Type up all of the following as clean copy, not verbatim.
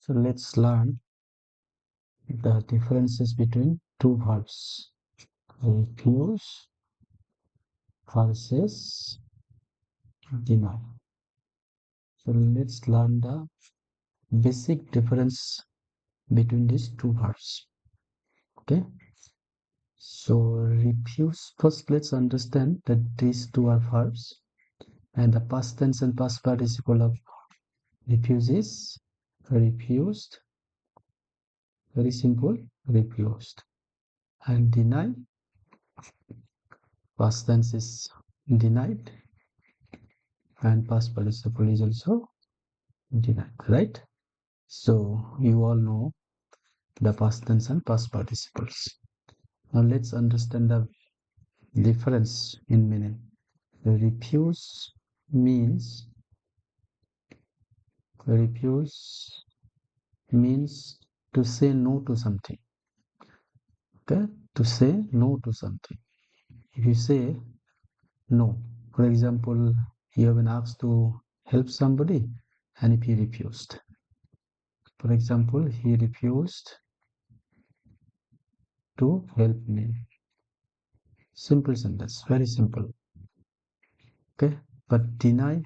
So let's learn the differences between two verbs, refuse versus deny. So let's learn the basic difference between these two verbs. Okay. So refuse, first let's understand that these two are verbs, and the past tense and past participle of refuse is refused, very simple, refused. And deny, past tense is denied, and past participle is also denied, right? So you all know the past tense and past participles. Now let's understand the difference in meaning. Refuse means refuse means to say no to something. Okay, to say no to something. If you say no, for example, you have been asked to help somebody, and if he refused, for example, he refused to help me. Simple sentence, very simple. Okay, but deny,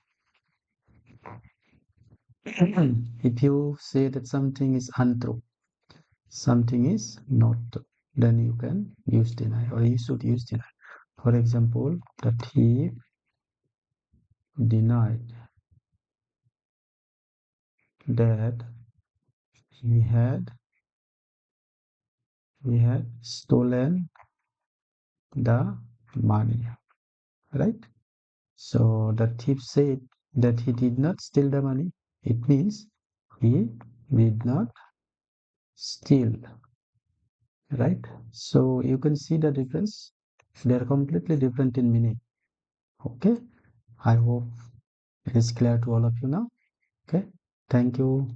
if you say that something is untrue, something is not true, then you can use deny, or you should use deny. For example, the thief denied that he had stolen the money, right? So the thief said that he did not steal the money. It means he did not steal, right? So you can see the difference. They are completely different in meaning. Okay. I hope it is clear to all of you now. Okay. Thank you.